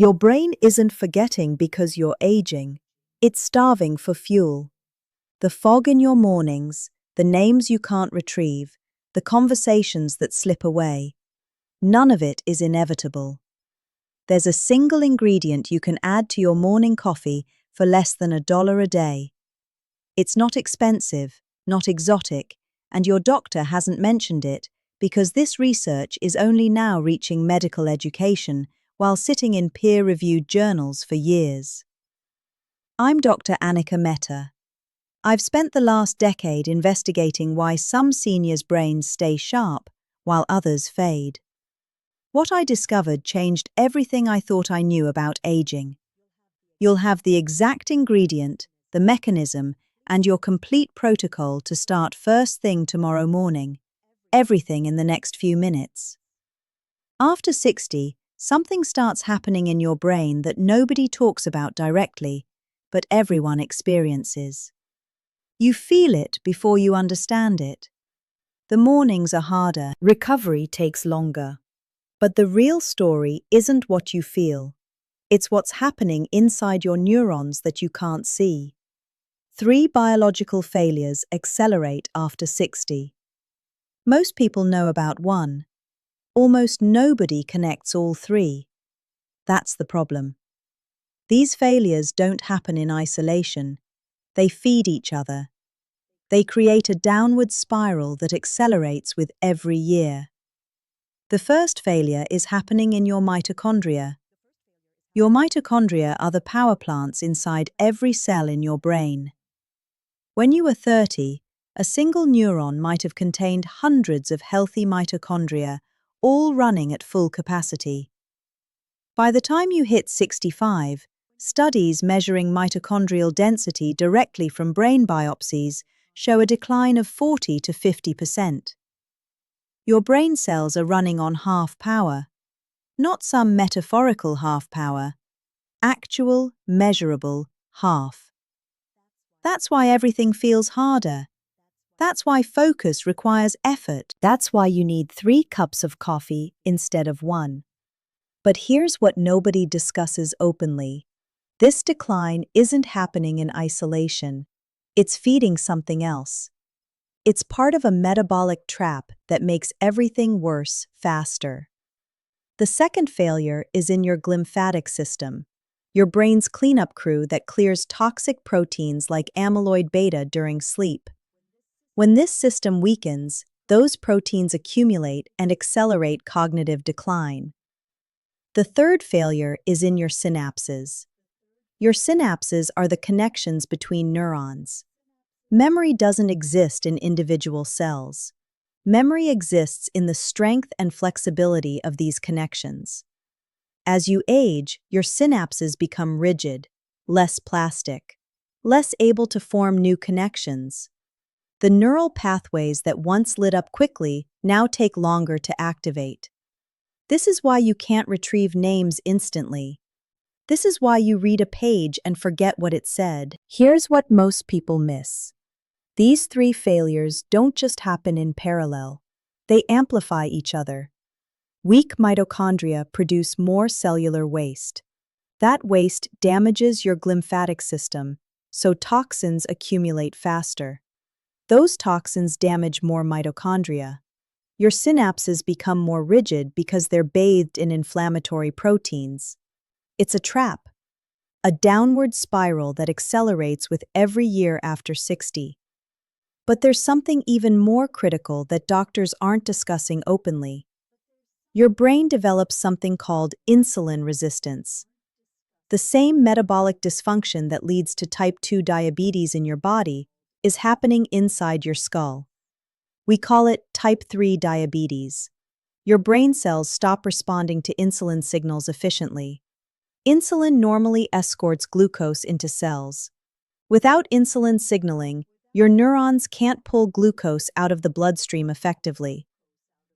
Your brain isn't forgetting because you're aging. It's starving for fuel. The fog in your mornings, the names you can't retrieve, the conversations that slip away. None of it is inevitable. There's a single ingredient you can add to your morning coffee for less than $1 a day. It's not expensive, not exotic, and your doctor hasn't mentioned it because this research is only now reaching medical education while sitting in peer-reviewed journals for years. I'm Dr. Anika Mehta. I've spent the last decade investigating why some seniors' brains stay sharp while others fade. What I discovered changed everything I thought I knew about aging. You'll have the exact ingredient, the mechanism, and your complete protocol to start first thing tomorrow morning. Everything in the next few minutes. After 60, something starts happening in your brain that nobody talks about directly, but everyone experiences. You feel it before you understand it. The mornings are harder, recovery takes longer. But the real story isn't what you feel. It's what's happening inside your neurons that you can't see. 3 biological failures accelerate after 60. Most people know about one. Almost nobody connects all 3. That's the problem. These failures don't happen in isolation. They feed each other. They create a downward spiral that accelerates with every year. The first failure is happening in your mitochondria. Your mitochondria are the power plants inside every cell in your brain. When you were 30, a single neuron might have contained hundreds of healthy mitochondria, all running at full capacity. By the time you hit 65, studies measuring mitochondrial density directly from brain biopsies show a decline of 40 to 50%. Your brain cells are running on half power, not some metaphorical half power, actual, measurable half. That's why everything feels harder. That's why focus requires effort. That's why you need 3 cups of coffee instead of 1. But here's what nobody discusses openly. This decline isn't happening in isolation. It's feeding something else. It's part of a metabolic trap that makes everything worse faster. The second failure is in your glymphatic system, your brain's cleanup crew that clears toxic proteins like amyloid beta during sleep. When this system weakens, those proteins accumulate and accelerate cognitive decline. The third failure is in your synapses. Your synapses are the connections between neurons. Memory doesn't exist in individual cells. Memory exists in the strength and flexibility of these connections. As you age, your synapses become rigid, less plastic, less able to form new connections. The neural pathways that once lit up quickly now take longer to activate. This is why you can't retrieve names instantly. This is why you read a page and forget what it said. Here's what most people miss. These 3 failures don't just happen in parallel. They amplify each other. Weak mitochondria produce more cellular waste. That waste damages your glymphatic system, so toxins accumulate faster. Those toxins damage more mitochondria. Your synapses become more rigid because they're bathed in inflammatory proteins. It's a trap, a downward spiral that accelerates with every year after 60. But there's something even more critical that doctors aren't discussing openly. Your brain develops something called insulin resistance. The same metabolic dysfunction that leads to type 2 diabetes in your body is happening inside your skull. We call it type 3 diabetes. Your brain cells stop responding to insulin signals efficiently. Insulin normally escorts glucose into cells. Without insulin signaling, your neurons can't pull glucose out of the bloodstream effectively.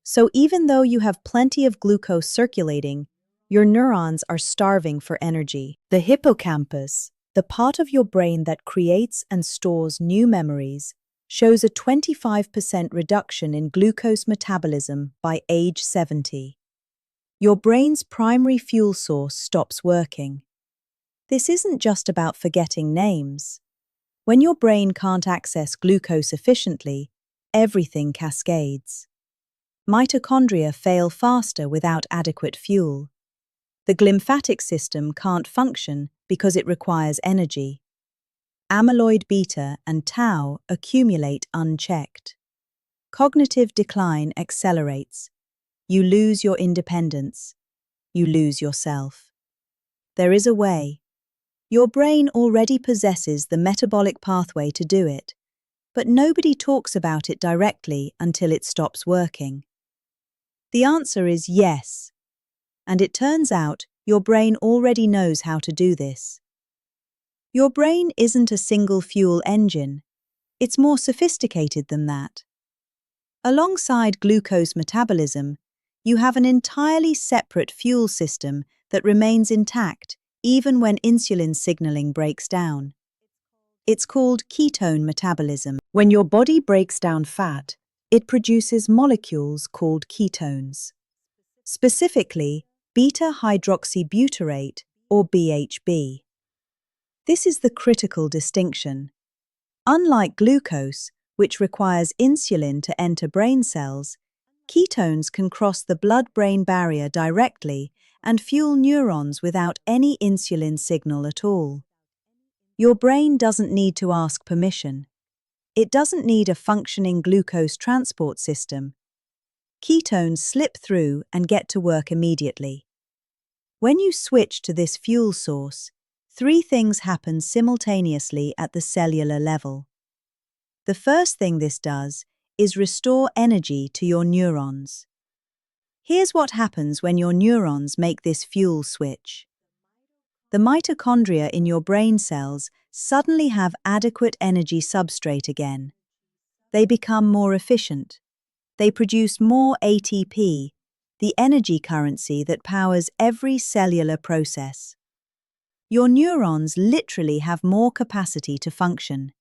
So even though you have plenty of glucose circulating, your neurons are starving for energy. The hippocampus, the part of your brain that creates and stores new memories, shows a 25% reduction in glucose metabolism by age 70. Your brain's primary fuel source stops working. This isn't just about forgetting names. When your brain can't access glucose efficiently, everything cascades. Mitochondria fail faster without adequate fuel. The glymphatic system can't function because it requires energy. Amyloid beta and tau accumulate unchecked. Cognitive decline accelerates. You lose your independence. You lose yourself. There is a way. Your brain already possesses the metabolic pathway to do it, but nobody talks about it directly until it stops working. The answer is yes, and it turns out your brain already knows how to do this. Your brain isn't a single fuel engine. It's more sophisticated than that. Alongside glucose metabolism, you have an entirely separate fuel system that remains intact even when insulin signaling breaks down. It's called ketone metabolism. When your body breaks down fat, it produces molecules called ketones. Specifically, beta-hydroxybutyrate, or BHB. This is the critical distinction. Unlike glucose, which requires insulin to enter brain cells, ketones can cross the blood-brain barrier directly and fuel neurons without any insulin signal at all. Your brain doesn't need to ask permission. It doesn't need a functioning glucose transport system. Ketones slip through and get to work immediately. When you switch to this fuel source, three things happen simultaneously at the cellular level. The first thing this does is restore energy to your neurons. Here's what happens when your neurons make this fuel switch. The mitochondria in your brain cells suddenly have adequate energy substrate again. They become more efficient. They produce more ATP, the energy currency that powers every cellular process. Your neurons literally have more capacity to function.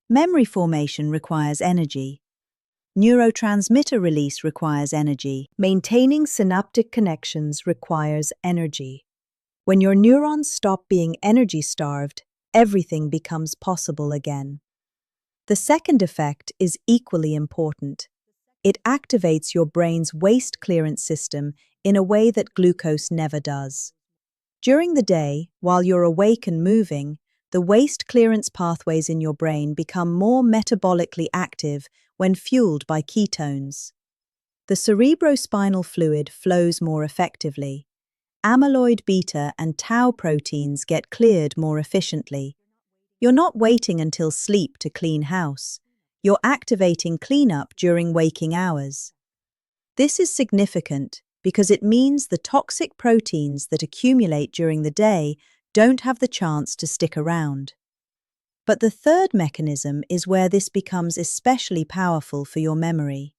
Memory formation requires energy. Neurotransmitter release requires energy. Maintaining synaptic connections requires energy. When your neurons stop being energy-starved, everything becomes possible again. The second effect is equally important. It activates your brain's waste clearance system in a way that glucose never does. During the day, while you're awake and moving, the waste clearance pathways in your brain become more metabolically active when fueled by ketones. The cerebrospinal fluid flows more effectively. Amyloid beta and tau proteins get cleared more efficiently. You're not waiting until sleep to clean house. You're activating cleanup during waking hours. This is significant because it means the toxic proteins that accumulate during the day don't have the chance to stick around. But the third mechanism is where this becomes especially powerful for your memory.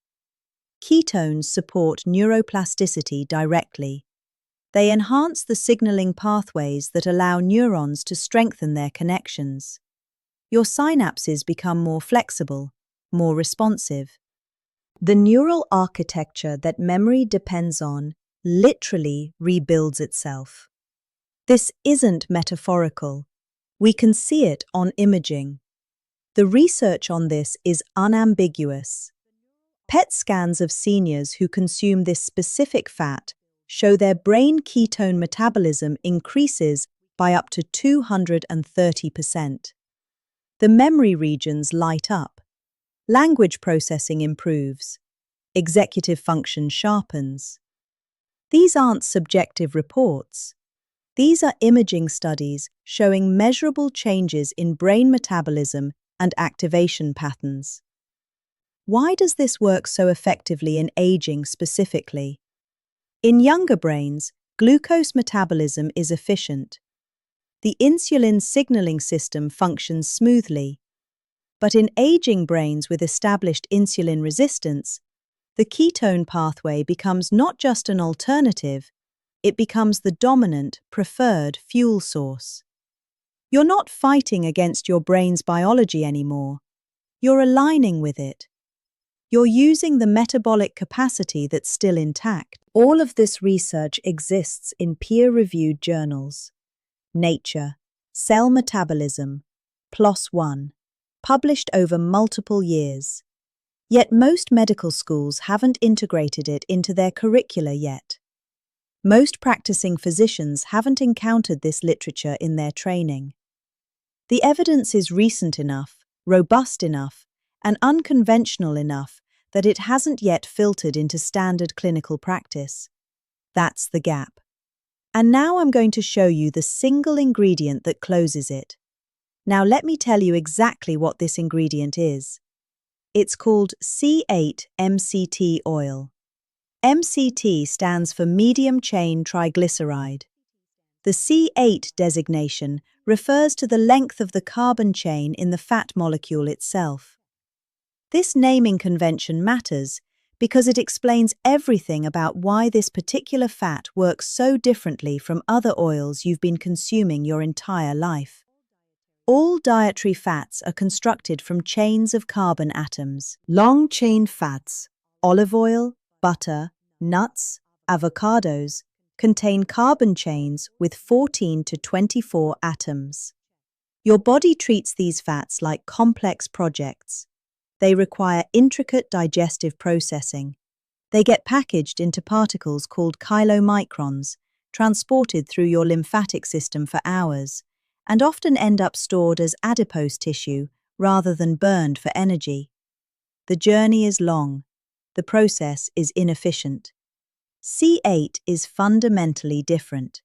Ketones support neuroplasticity directly. They enhance the signaling pathways that allow neurons to strengthen their connections. Your synapses become more flexible, more responsive. The neural architecture that memory depends on literally rebuilds itself. This isn't metaphorical. We can see it on imaging. The research on this is unambiguous. PET scans of seniors who consume this specific fat show their brain ketone metabolism increases by up to 230%. The memory regions light up. Language processing improves. Executive function sharpens. These aren't subjective reports. These are imaging studies showing measurable changes in brain metabolism and activation patterns. Why does this work so effectively in aging specifically? In younger brains, glucose metabolism is efficient. The insulin signaling system functions smoothly. But in aging brains with established insulin resistance, the ketone pathway becomes not just an alternative, it becomes the dominant, preferred fuel source. You're not fighting against your brain's biology anymore. You're aligning with it. You're using the metabolic capacity that's still intact. All of this research exists in peer-reviewed journals. Nature, Cell Metabolism, PLOS One, published over multiple years. Yet most medical schools haven't integrated it into their curricula yet. Most practicing physicians haven't encountered this literature in their training. The evidence is recent enough, robust enough, and unconventional enough that it hasn't yet filtered into standard clinical practice. That's the gap. And now I'm going to show you the single ingredient that closes it. Now let me tell you exactly what this ingredient is. It's called C8-MCT oil. MCT stands for medium-chain triglyceride. The C8 designation refers to the length of the carbon chain in the fat molecule itself. This naming convention matters because it explains everything about why this particular fat works so differently from other oils you've been consuming your entire life. All dietary fats are constructed from chains of carbon atoms. Long-chain fats, olive oil, butter, nuts, avocados, contain carbon chains with 14 to 24 atoms. Your body treats these fats like complex projects. They require intricate digestive processing. They get packaged into particles called chylomicrons, transported through your lymphatic system for hours, and often end up stored as adipose tissue rather than burned for energy. The journey is long. The process is inefficient. C8 is fundamentally different.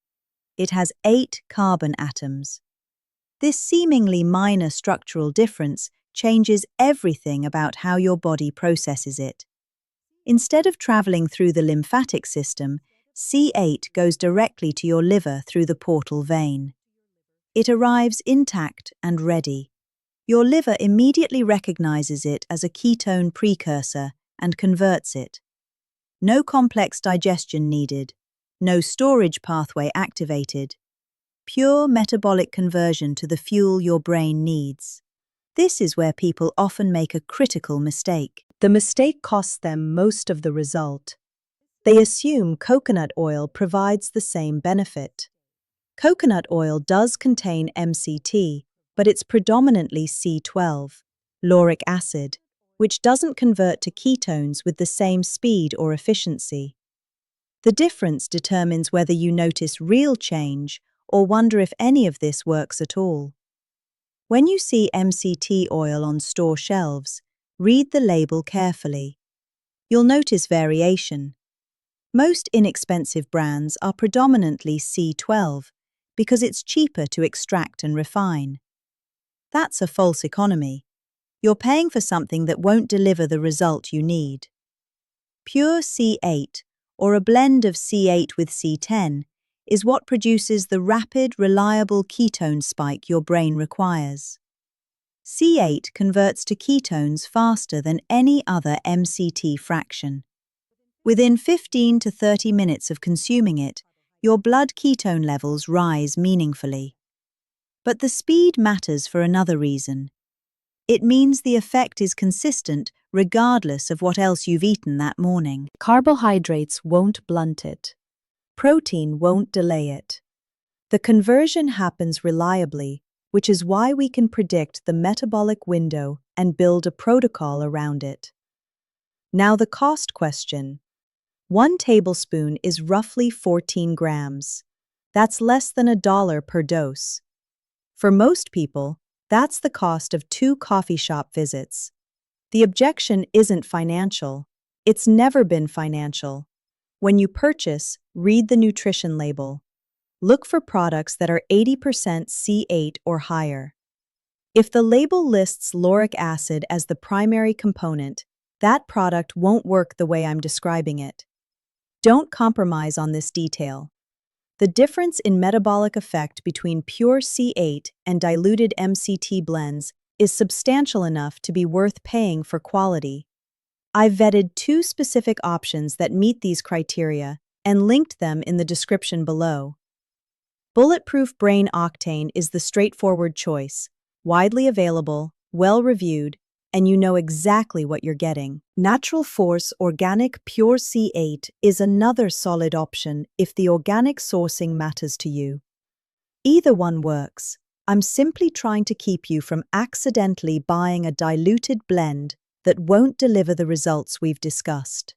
It has 8 carbon atoms. This seemingly minor structural difference changes everything about how your body processes it. Instead of traveling through the lymphatic system, C8 goes directly to your liver through the portal vein. It arrives intact and ready. Your liver immediately recognizes it as a ketone precursor and converts it. No complex digestion needed, no storage pathway activated. Pure metabolic conversion to the fuel your brain needs. This is where people often make a critical mistake. The mistake costs them most of the result. They assume coconut oil provides the same benefit. Coconut oil does contain MCT, but it's predominantly C12, lauric acid, which doesn't convert to ketones with the same speed or efficiency. The difference determines whether you notice real change or wonder if any of this works at all. When you see MCT oil on store shelves, read the label carefully. You'll notice variation. Most inexpensive brands are predominantly C12 because it's cheaper to extract and refine. That's a false economy. You're paying for something that won't deliver the result you need. Pure C8, or a blend of C8 with C10, is what produces the rapid, reliable ketone spike your brain requires. C8 converts to ketones faster than any other MCT fraction. Within 15 to 30 minutes of consuming it, your blood ketone levels rise meaningfully. But the speed matters for another reason. It means the effect is consistent regardless of what else you've eaten that morning. Carbohydrates won't blunt it. Protein won't delay it. The conversion happens reliably, which is why we can predict the metabolic window and build a protocol around it. Now the cost question. 1 tablespoon is roughly 14 grams. That's less than $1 per dose. For most people, that's the cost of 2 coffee shop visits. The objection isn't financial. It's never been financial. When you purchase, read the nutrition label. Look for products that are 80% C8 or higher. If the label lists lauric acid as the primary component, that product won't work the way I'm describing it. Don't compromise on this detail. The difference in metabolic effect between pure C8 and diluted MCT blends is substantial enough to be worth paying for quality. I've vetted 2 specific options that meet these criteria and linked them in the description below. Bulletproof Brain Octane is the straightforward choice, widely available, well-reviewed, and you know exactly what you're getting. Natural Force Organic Pure C8 is another solid option if the organic sourcing matters to you. Either one works. I'm simply trying to keep you from accidentally buying a diluted blend that won't deliver the results we've discussed.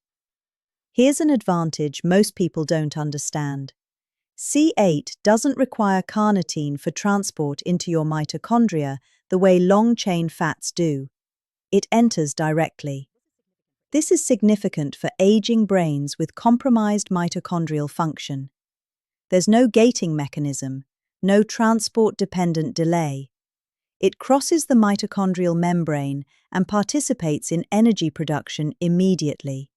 Here's an advantage most people don't understand. C8 doesn't require carnitine for transport into your mitochondria the way long-chain fats do. It enters directly. This is significant for aging brains with compromised mitochondrial function. There's no gating mechanism, no transport-dependent delay. It crosses the mitochondrial membrane and participates in energy production immediately.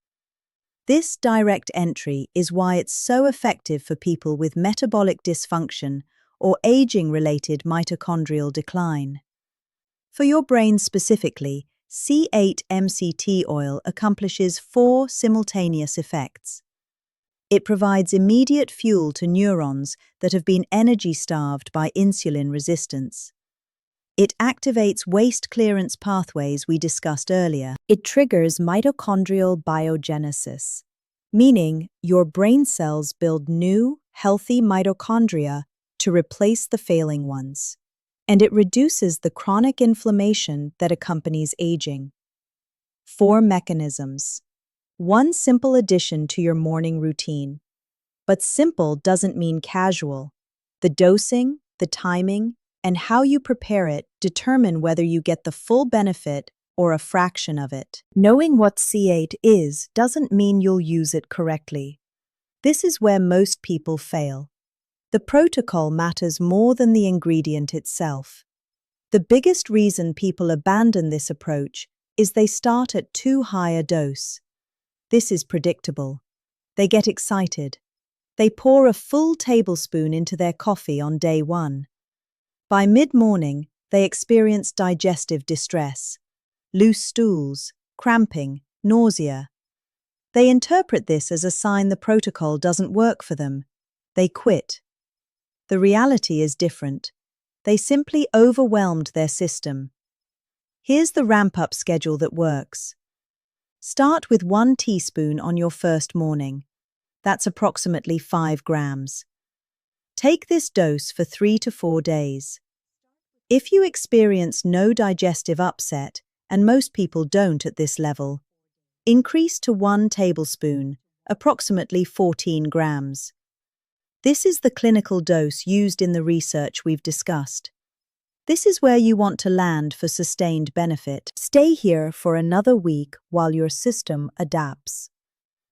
This direct entry is why it's so effective for people with metabolic dysfunction or aging-related mitochondrial decline. For your brain specifically, C8 MCT oil accomplishes 4 simultaneous effects. It provides immediate fuel to neurons that have been energy-starved by insulin resistance. It activates waste clearance pathways we discussed earlier. It triggers mitochondrial biogenesis, meaning your brain cells build new, healthy mitochondria to replace the failing ones. And it reduces the chronic inflammation that accompanies aging. 4 mechanisms. One simple addition to your morning routine. But simple doesn't mean casual. The dosing, the timing, and how you prepare it determine whether you get the full benefit or a fraction of it. Knowing what C8 is doesn't mean you'll use it correctly. This is where most people fail. The protocol matters more than the ingredient itself. The biggest reason people abandon this approach is they start at too high a dose. This is predictable. They get excited. They pour a full tablespoon into their coffee on day 1. By mid-morning, they experience digestive distress, loose stools, cramping, nausea. They interpret this as a sign the protocol doesn't work for them. They quit. The reality is different. They simply overwhelmed their system. Here's the ramp-up schedule that works. Start with 1 teaspoon on your first morning. That's approximately 5 grams. Take this dose for 3 to 4 days. If you experience no digestive upset, and most people don't at this level, increase to 1 tablespoon, approximately 14 grams. This is the clinical dose used in the research we've discussed. This is where you want to land for sustained benefit. Stay here for another week while your system adapts.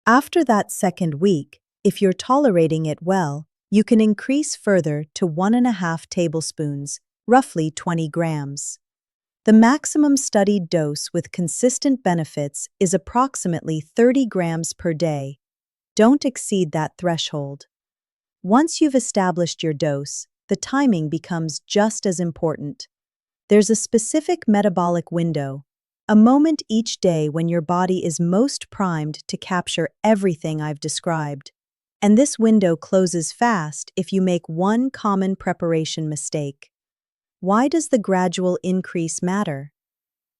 After that second week, if you're tolerating it well, you can increase further to 1.5 tablespoons, roughly 20 grams. The maximum studied dose with consistent benefits is approximately 30 grams per day. Don't exceed that threshold. Once you've established your dose, the timing becomes just as important. There's a specific metabolic window, a moment each day when your body is most primed to capture everything I've described. And this window closes fast if you make one common preparation mistake. Why does the gradual increase matter?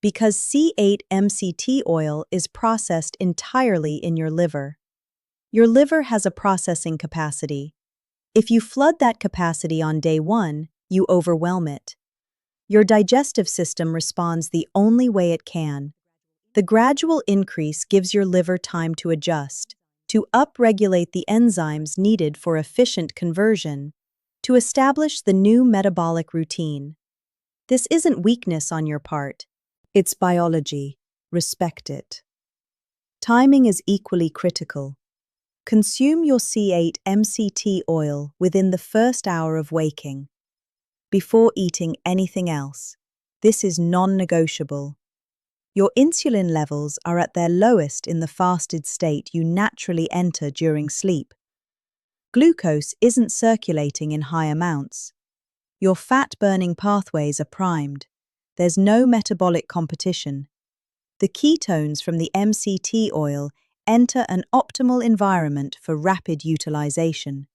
Because C8 MCT oil is processed entirely in your liver. Your liver has a processing capacity. If you flood that capacity on day 1, you overwhelm it. Your digestive system responds the only way it can. The gradual increase gives your liver time to adjust, to upregulate the enzymes needed for efficient conversion, to establish the new metabolic routine. This isn't weakness on your part. It's biology. Respect it. Timing is equally critical. Consume your C8 MCT oil within the first hour of waking, before eating anything else. This is non-negotiable. Your insulin levels are at their lowest in the fasted state you naturally enter during sleep. Glucose isn't circulating in high amounts. Your fat-burning pathways are primed. There's no metabolic competition. The ketones from the MCT oil enter an optimal environment for rapid utilization.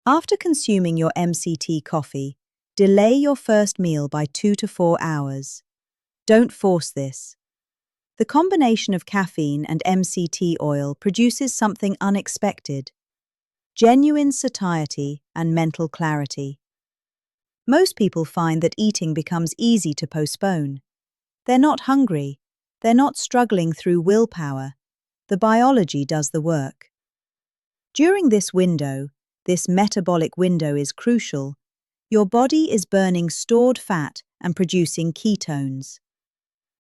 After consuming your MCT coffee, delay your first meal by 2 to 4 hours. Don't force this. The combination of caffeine and MCT oil produces something unexpected: genuine satiety and mental clarity. Most people find that eating becomes easy to postpone. They're not hungry. They're not struggling through willpower. The biology does the work. During this window, this metabolic window is crucial. Your body is burning stored fat and producing ketones.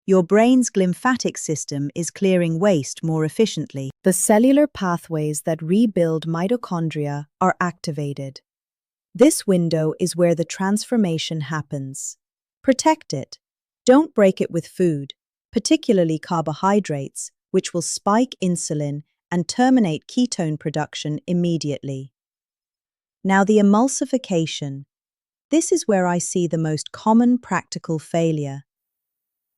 Your brain's glymphatic system is clearing waste more efficiently. The cellular pathways that rebuild mitochondria are activated. This window is where the transformation happens. Protect it. Don't break it with food, particularly carbohydrates, which will spike insulin and terminate ketone production immediately. Now, the emulsification. This is where I see the most common practical failure.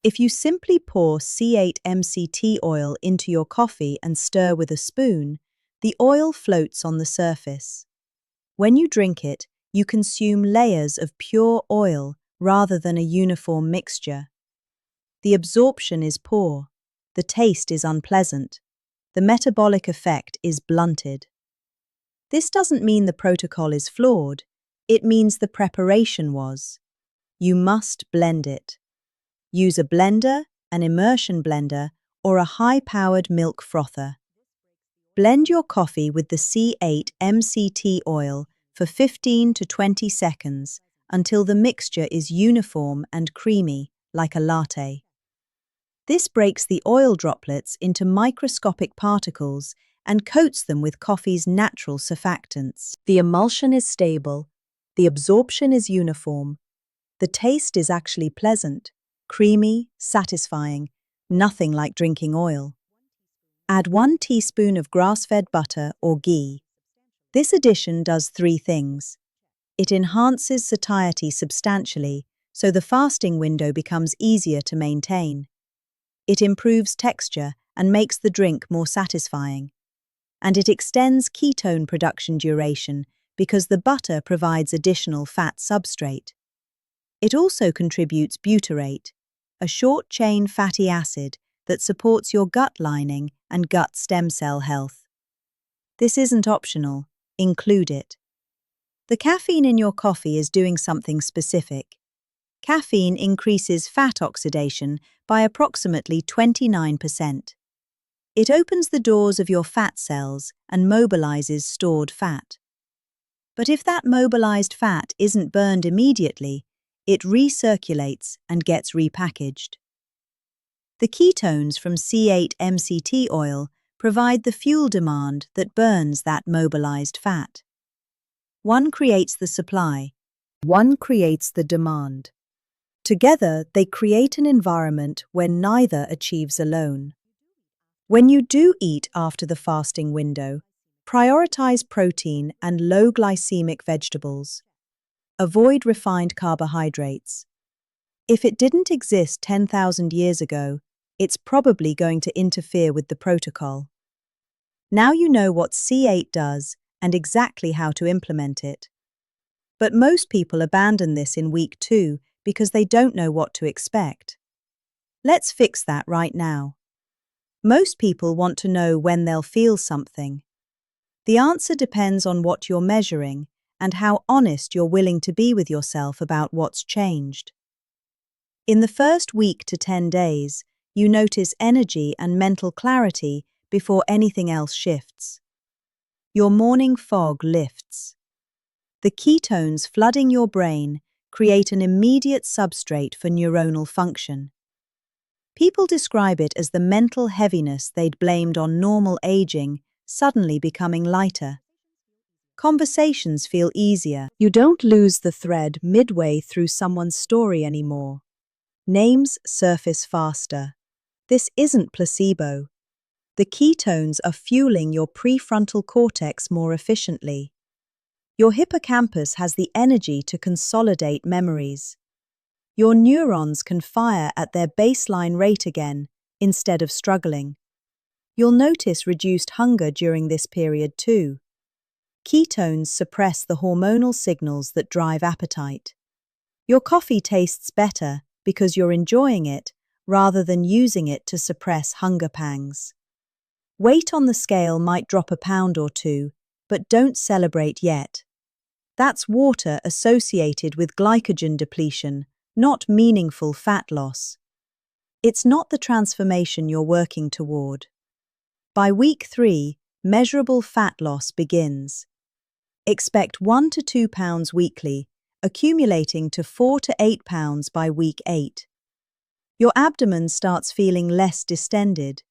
If you simply pour C8 MCT oil into your coffee and stir with a spoon, the oil floats on the surface. When you drink it, you consume layers of pure oil rather than a uniform mixture. The absorption is poor. The taste is unpleasant. The metabolic effect is blunted. This doesn't mean the protocol is flawed. It means the preparation was. You must blend it. Use a blender, an immersion blender, or a high-powered milk frother. Blend your coffee with the C8 MCT oil for 15 to 20 seconds until the mixture is uniform and creamy, like a latte. This breaks the oil droplets into microscopic particles and coats them with coffee's natural surfactants. The emulsion is stable, the absorption is uniform, the taste is actually pleasant, creamy, satisfying, nothing like drinking oil. Add 1 teaspoon of grass-fed butter or ghee. This addition does 3 things. It enhances satiety substantially, so the fasting window becomes easier to maintain. It improves texture and makes the drink more satisfying. And it extends ketone production duration because the butter provides additional fat substrate. It also contributes butyrate, a short-chain fatty acid that supports your gut lining and gut stem cell health. This isn't optional. Include it. The caffeine in your coffee is doing something specific. Caffeine increases fat oxidation by approximately 29%. It opens the doors of your fat cells and mobilizes stored fat. But if that mobilized fat isn't burned immediately, it recirculates and gets repackaged. The ketones from C8 MCT oil provide the fuel demand that burns that mobilized fat. One creates the supply, one creates the demand. Together, they create an environment where neither achieves alone. When you do eat after the fasting window, prioritize protein and low glycemic vegetables. Avoid refined carbohydrates. If it didn't exist 10,000 years ago, it's probably going to interfere with the protocol. Now you know what C8 does and exactly how to implement it. But most people abandon this in week 2 because they don't know what to expect. Let's fix that right now. Most people want to know when they'll feel something. The answer depends on what you're measuring and how honest you're willing to be with yourself about what's changed. In the first week to 10 days, you notice energy and mental clarity before anything else shifts. Your morning fog lifts. The ketones flooding your brain create an immediate substrate for neuronal function. People describe it as the mental heaviness they'd blamed on normal aging suddenly becoming lighter. Conversations feel easier. You don't lose the thread midway through someone's story anymore. Names surface faster. This isn't placebo. The ketones are fueling your prefrontal cortex more efficiently. Your hippocampus has the energy to consolidate memories. Your neurons can fire at their baseline rate again, instead of struggling. You'll notice reduced hunger during this period too. Ketones suppress the hormonal signals that drive appetite. Your coffee tastes better because you're enjoying it, rather than using it to suppress hunger pangs. Weight on the scale might drop a pound or two, but don't celebrate yet. That's water associated with glycogen depletion, not meaningful fat loss. It's not the transformation you're working toward. By week 3, measurable fat loss begins. Expect 1 to 2 pounds weekly, accumulating to 4 to 8 pounds by week 8. Your abdomen starts feeling less distended.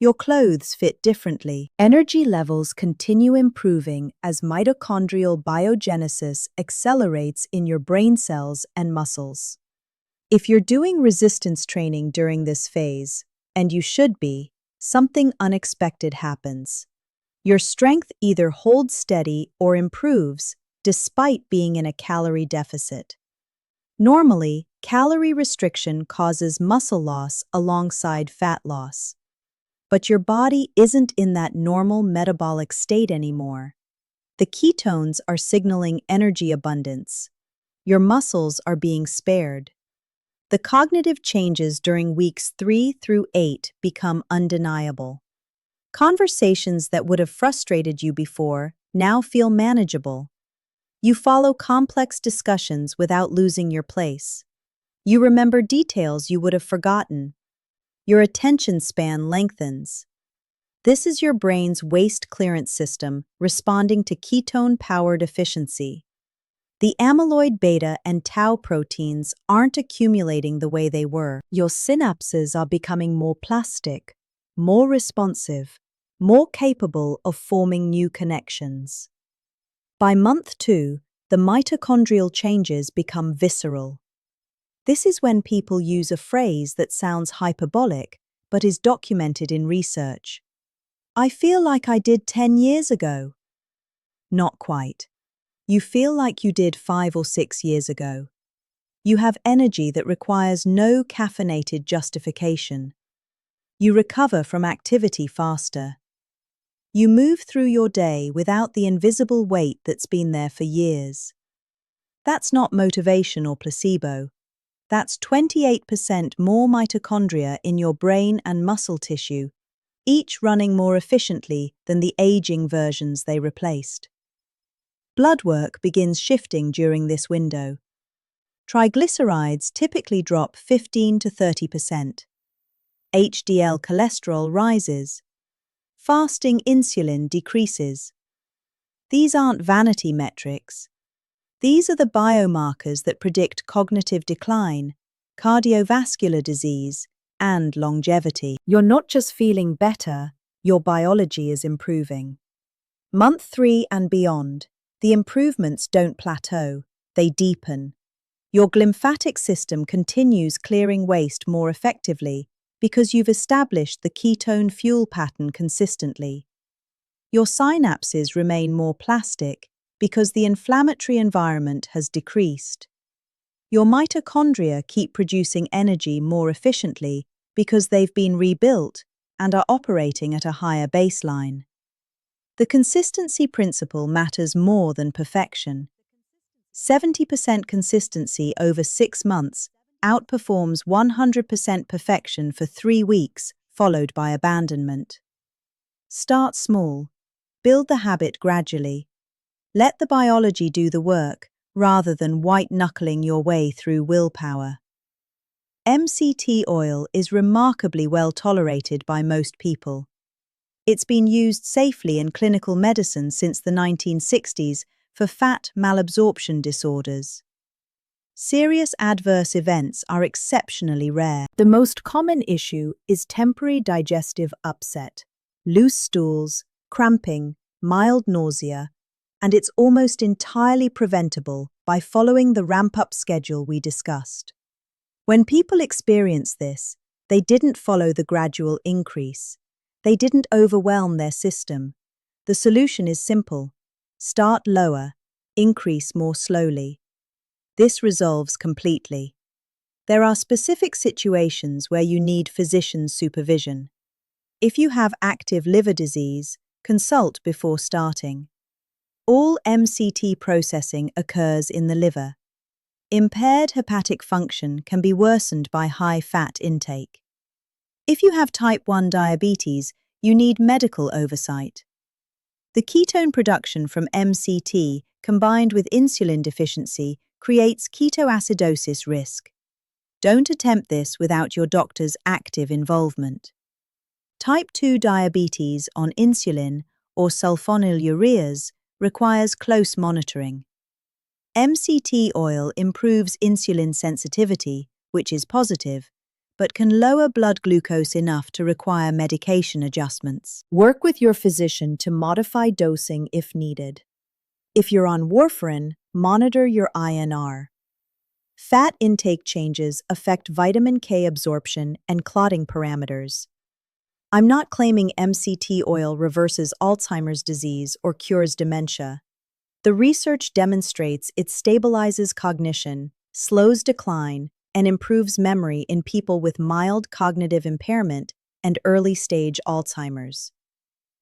Your clothes fit differently. Energy levels continue improving as mitochondrial biogenesis accelerates in your brain cells and muscles. If you're doing resistance training during this phase, and you should be, something unexpected happens. Your strength either holds steady or improves, despite being in a calorie deficit. Normally, calorie restriction causes muscle loss alongside fat loss. But your body isn't in that normal metabolic state anymore. The ketones are signaling energy abundance. Your muscles are being spared. The cognitive changes during weeks 3 through 8 become undeniable. Conversations that would have frustrated you before now feel manageable. You follow complex discussions without losing your place. You remember details you would have forgotten. Your attention span lengthens. This is your brain's waste clearance system responding to ketone-powered efficiency. The amyloid beta and tau proteins aren't accumulating the way they were. Your synapses are becoming more plastic, more responsive, more capable of forming new connections. By month 2, the mitochondrial changes become visceral. This is when people use a phrase that sounds hyperbolic but is documented in research. I feel like I did 10 years ago. Not quite. You feel like you did 5 or 6 years ago. You have energy that requires no caffeinated justification. You recover from activity faster. You move through your day without the invisible weight that's been there for years. That's not motivation or placebo. That's 28% more mitochondria in your brain and muscle tissue, each running more efficiently than the aging versions they replaced. Blood work begins shifting during this window. Triglycerides typically drop 15 to 30%. HDL cholesterol rises. Fasting insulin decreases. These aren't vanity metrics. These are the biomarkers that predict cognitive decline, cardiovascular disease, and longevity. You're not just feeling better, your biology is improving. Month 3 and beyond, the improvements don't plateau, they deepen. Your glymphatic system continues clearing waste more effectively because you've established the ketone fuel pattern consistently. Your synapses remain more plastic because the inflammatory environment has decreased. Your mitochondria keep producing energy more efficiently because they've been rebuilt and are operating at a higher baseline. The consistency principle matters more than perfection. 70% consistency over 6 months outperforms 100% perfection for 3 weeks, followed by abandonment. Start small. Build the habit gradually. Let the biology do the work, rather than white-knuckling your way through willpower. MCT oil is remarkably well tolerated by most people. It's been used safely in clinical medicine since the 1960s for fat malabsorption disorders. Serious adverse events are exceptionally rare. The most common issue is temporary digestive upset, loose stools, cramping, mild nausea, and it's almost entirely preventable by following the ramp-up schedule we discussed. When people experience this, they didn't follow the gradual increase. They didn't overwhelm their system. The solution is simple. Start lower, increase more slowly. This resolves completely. There are specific situations where you need physician supervision. If you have active liver disease, consult before starting. All MCT processing occurs in the liver. Impaired hepatic function can be worsened by high fat intake. If you have type 1 diabetes, you need medical oversight. The ketone production from MCT combined with insulin deficiency creates ketoacidosis risk. Don't attempt this without your doctor's active involvement. Type 2 diabetes on insulin or sulfonylureas requires close monitoring. MCT oil improves insulin sensitivity, which is positive, but can lower blood glucose enough to require medication adjustments. Work with your physician to modify dosing if needed. If you're on warfarin, monitor your INR. Fat intake changes affect vitamin K absorption and clotting parameters. I'm not claiming MCT oil reverses Alzheimer's disease or cures dementia. The research demonstrates it stabilizes cognition, slows decline, and improves memory in people with mild cognitive impairment and early-stage Alzheimer's.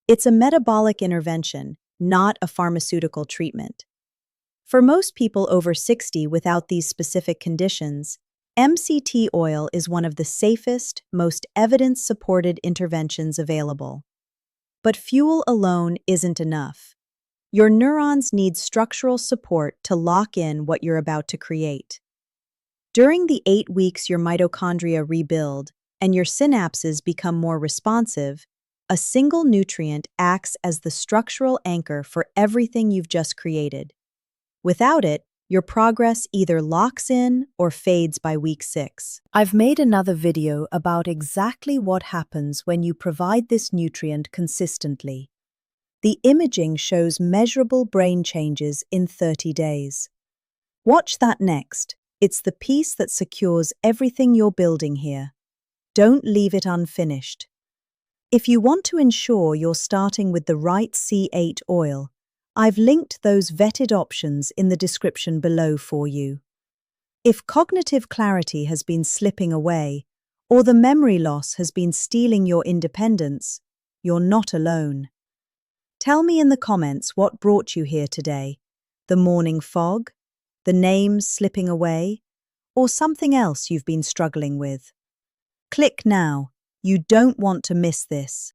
It's a metabolic intervention, not a pharmaceutical treatment. For most people over 60 without these specific conditions, MCT oil is one of the safest, most evidence-supported interventions available. But fuel alone isn't enough. Your neurons need structural support to lock in what you're about to create. During the 8 weeks your mitochondria rebuild and your synapses become more responsive, a single nutrient acts as the structural anchor for everything you've just created. Without it, your progress either locks in or fades by week 6. I've made another video about exactly what happens when you provide this nutrient consistently. The imaging shows measurable brain changes in 30 days. Watch that next. It's the piece that secures everything you're building here. Don't leave it unfinished. If you want to ensure you're starting with the right C8 oil, I've linked those vetted options in the description below for you. If cognitive clarity has been slipping away, or the memory loss has been stealing your independence, you're not alone. Tell me in the comments what brought you here today: the morning fog, the names slipping away, or something else you've been struggling with. Click now. You don't want to miss this.